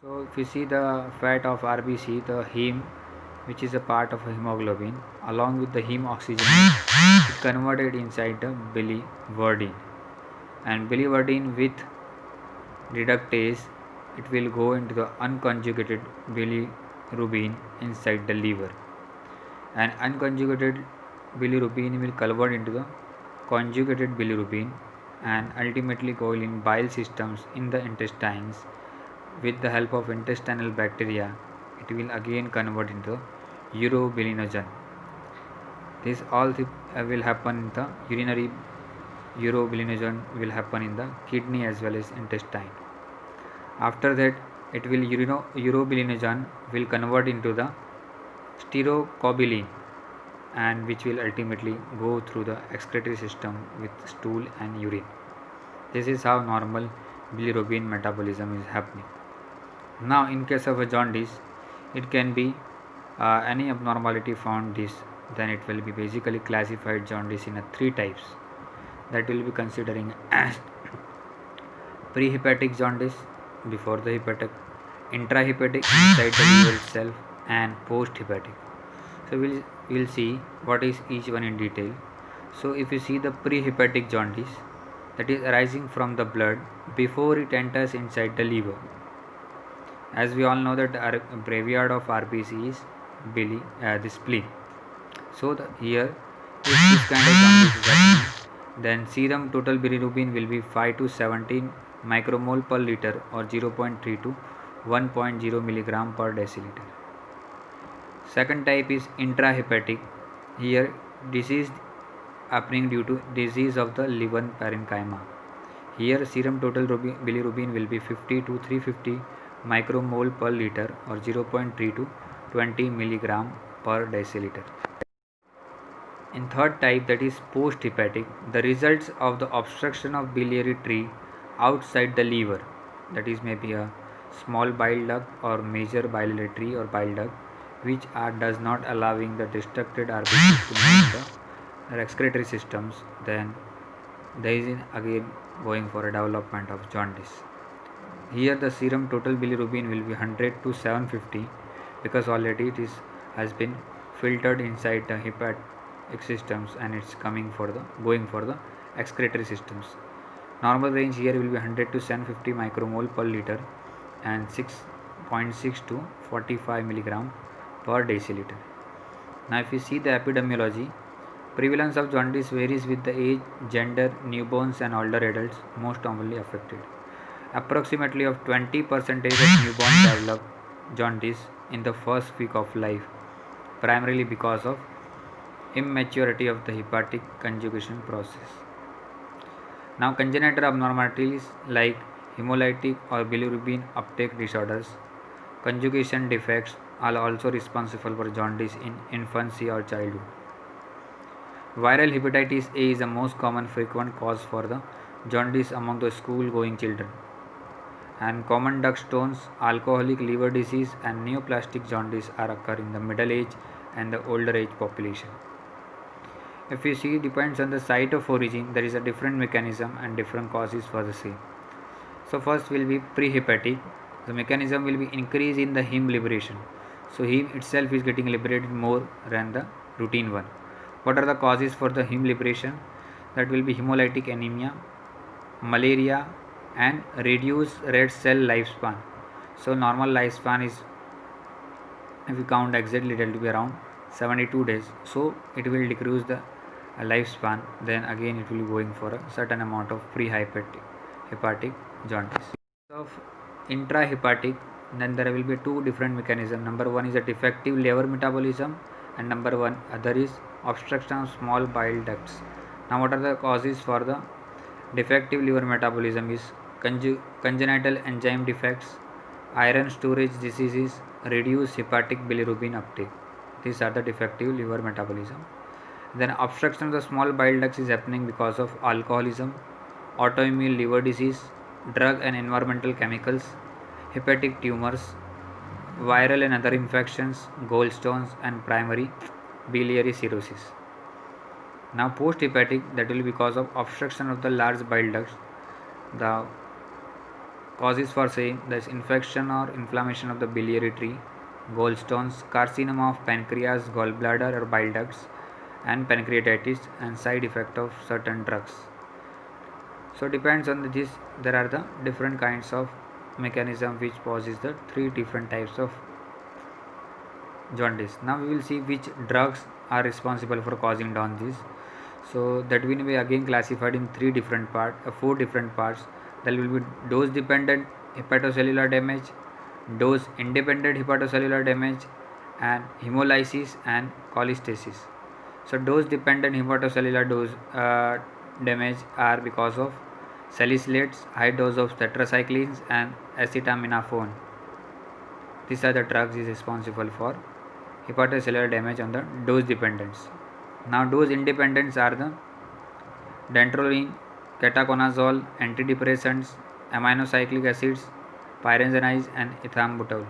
So if you see the fat of RBC, the heme, which is a part of hemoglobin, along with the heme oxygen, it converted inside the biliverdin, and biliverdin with reductase, it will go into the unconjugated bilirubin inside the liver, and unconjugated bilirubin will convert into the conjugated bilirubin and ultimately go in bile systems in the intestines. With the help of intestinal bacteria, it will again convert into urobilinogen. This all will happen in the urinary urobilinogen will happen in the kidney as well as intestine. After that, it will urobilinogen will convert into the stercobilin, and which will ultimately go through the excretory system with stool and urine. This is how normal bilirubin metabolism is happening. Now, in case of a jaundice, it can be any abnormality found this, then it will be basically classified jaundice in three types. That will be considering as prehepatic jaundice, before the hepatic, intrahepatic inside the liver itself, and post-hepatic. So we'll see what is each one in detail. So if you see the prehepatic jaundice, that is arising from the blood before it enters inside the liver. As we all know that our graveyard of RBC is the spleen. So here, if this kind of jaundice is happening, then serum total bilirubin will be 5 to 17 micromole per liter, or 0.3 to 1.0 milligram per deciliter. Second type is intrahepatic. Here, disease happening due to disease of the liver parenchyma. Here, serum total bilirubin will be 50 to 350 micromole per liter, or 0.3 to 20 milligram per deciliter. In third type, that is post-hepatic, the results of the obstruction of biliary tree outside the liver, that is maybe a small bile duct or major biliary tree or bile duct, which does not allowing the destructed RBCs to move in the excretory systems, then there is again going for a development of jaundice. Here the serum total bilirubin will be 100 to 750, because already it has been filtered inside the hepatic systems and it's going for the excretory systems. Normal range here will be 100 to 750 micromole per liter and 6.6 to 45 milligram per deciliter. Now if you see the epidemiology, prevalence of jaundice varies with the age, gender, newborns and older adults most commonly affected. Approximately of 20% of newborns develop jaundice in the first week of life, primarily because of immaturity of the hepatic conjugation process. Now, congenital abnormalities like hemolytic or bilirubin uptake disorders, conjugation defects are also responsible for jaundice in infancy or childhood. Viral hepatitis A is the most common frequent cause for the jaundice among the school-going children. And common duct stones, alcoholic liver disease and neoplastic jaundice are occur in the middle age and the older age population. If you see, depends on the site of origin, there is a different mechanism and different causes for the same. So first will be prehepatic. The mechanism will be increase in the heme liberation. So heme itself is getting liberated more than the routine one. What are the causes for the heme liberation? That will be hemolytic anemia, malaria, and reduced red cell lifespan. So normal lifespan is, if you count exactly, it will be around 72 days. So it will decrease the lifespan. Then again it will be going for a certain amount of hepatic jaundice. Of intrahepatic, then there will be two different mechanisms. Number one is a defective liver metabolism, and number one other is obstruction of small bile ducts. Now what are the causes for the defective liver metabolism? Is congenital enzyme defects, iron storage diseases, reduced hepatic bilirubin uptake. These are the defective liver metabolism. Then obstruction of the small bile ducts is happening because of alcoholism, autoimmune liver disease, drug and environmental chemicals, hepatic tumors, viral and other infections, gallstones and primary biliary cirrhosis. Now post hepatic, that will be because of obstruction of the large bile ducts. The Causes for same, that is infection or inflammation of the biliary tree, gallstones, carcinoma of pancreas, gallbladder or bile ducts, and pancreatitis, and side effect of certain drugs. So depends on this, there are the different kinds of mechanism which causes the three different types of jaundice. Now we will see which drugs are responsible for causing jaundice. So that will be again classified in four different parts. There will be dose dependent hepatocellular damage, dose independent hepatocellular damage, and hemolysis and cholestasis. So dose dependent hepatocellular damage are because of salicylates, high dose of tetracyclines and acetaminophen. These are the drugs is responsible for hepatocellular damage on the dose dependence. Now dose independents are the dantrolene, ketoconazole, antidepressants, aminocyclic acids, pyrazines and ethambutol.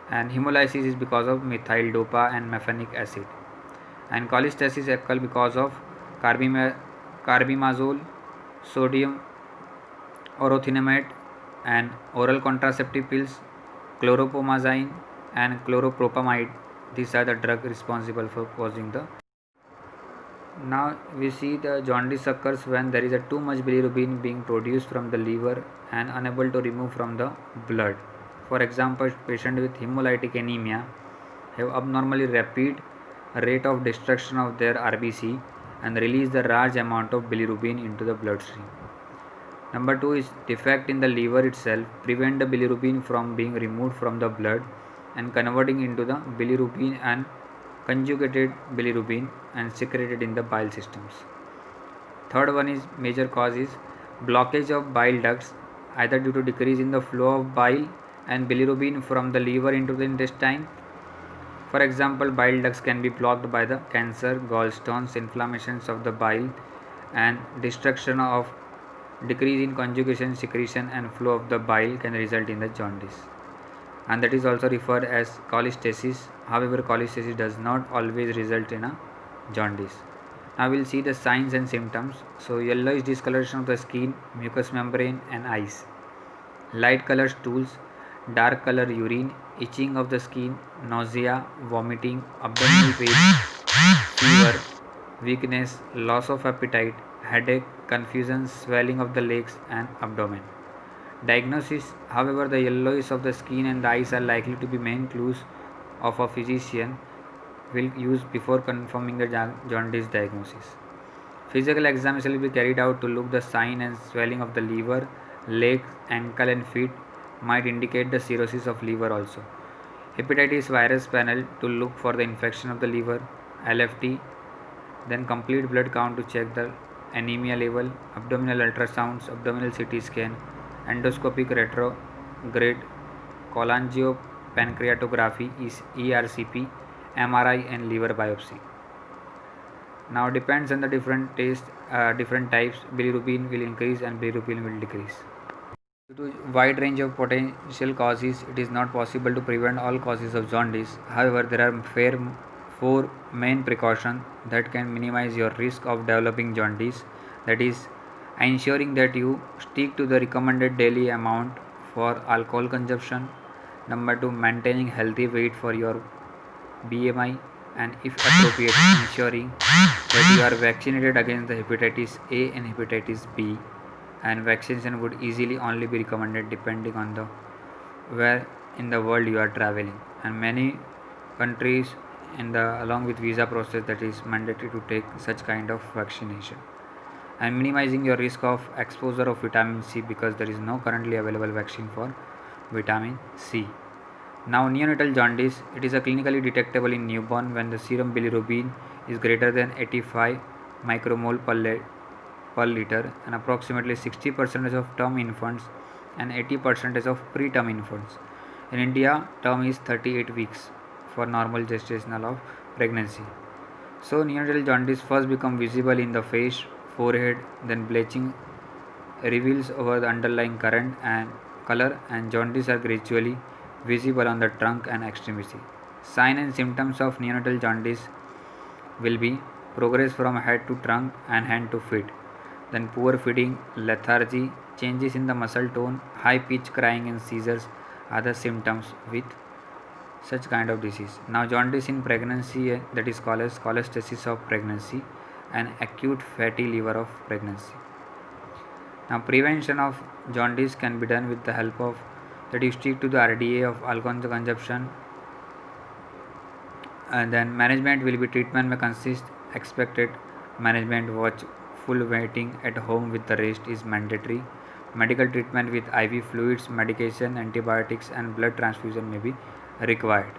And hemolysis is because of methyl dopa and mefenic acid. And cholestasis occurs because of carbimazole, sodium orothiamate, and oral contraceptive pills, chlorpromazine and chloropropamide. These are the drugs responsible for causing the. Now we see the jaundice occurs when there is a too much bilirubin being produced from the liver and unable to remove from the blood. For example, patients with hemolytic anemia have abnormally rapid rate of destruction of their RBC and release the large amount of bilirubin into the bloodstream. Number 2 is defect in the liver itself prevent the bilirubin from being removed from the blood and converting into the bilirubin and conjugated bilirubin and secreted in the bile systems. Third one is major cause is blockage of bile ducts either due to decrease in the flow of bile and bilirubin from the liver into the intestine. For example, bile ducts can be blocked by the cancer, gallstones, inflammations of the bile, and destruction of decrease in conjugation, secretion, and flow of the bile can result in the jaundice. And that is also referred as cholestasis. However, cholestasis does not always result in a jaundice. Now we will see the signs and symptoms. So yellowish discoloration of the skin, mucous membrane and eyes, light color stools, dark color urine, itching of the skin, nausea, vomiting, abdominal pain, fever, weakness, loss of appetite, headache, confusion, swelling of the legs and abdomen. Diagnosis. However, the yellowish of the skin and the eyes are likely to be main clues of a physician will use before confirming the jaundice diagnosis. Physical examination will be carried out to look the sign and swelling of the liver, legs, ankle and feet might indicate the cirrhosis of liver also. Hepatitis virus panel to look for the infection of the liver, LFT, then complete blood count to check the anemia level, abdominal ultrasounds, abdominal CT scan, endoscopic retrograde cholangiopancreatography is ERCP, MRI and liver biopsy. Now depends on the different types, bilirubin will increase and bilirubin will decrease. Due to wide range of potential causes, it is not possible to prevent all causes of jaundice. However, there are four main precautions that can minimize your risk of developing jaundice. That is, ensuring that you stick to the recommended daily amount for alcohol consumption. Number 2, maintaining healthy weight for your BMI, and if appropriate, ensuring that you are vaccinated against the hepatitis A and hepatitis B, and vaccination would easily only be recommended depending on the where in the world you are traveling, and many countries along with visa process that is mandatory to take such kind of vaccination. And minimizing your risk of exposure of vitamin C because there is no currently available vaccine for vitamin C. Now neonatal jaundice, it is a clinically detectable in newborn when the serum bilirubin is greater than 85 micromole per liter, and approximately 60% of term infants and 80% of preterm infants. In India, term is 38 weeks for normal gestational of pregnancy. So neonatal jaundice first become visible in the face, forehead, then bleaching reveals over the underlying current and color, and jaundice are gradually visible on the trunk and extremity. Sign and symptoms of neonatal jaundice will be progress from head to trunk and hand to feet, then poor feeding, lethargy, changes in the muscle tone, high pitch crying and seizures are the symptoms with such kind of disease. Now jaundice in pregnancy, that is called as cholestasis of pregnancy and acute fatty liver of pregnancy. Now prevention of jaundice can be done with the help of that you stick to the RDA of alcohol consumption, and then management will be treatment may consist expected management watch full waiting at home with the rest is mandatory. Medical treatment with IV fluids, medication, antibiotics and blood transfusion may be required.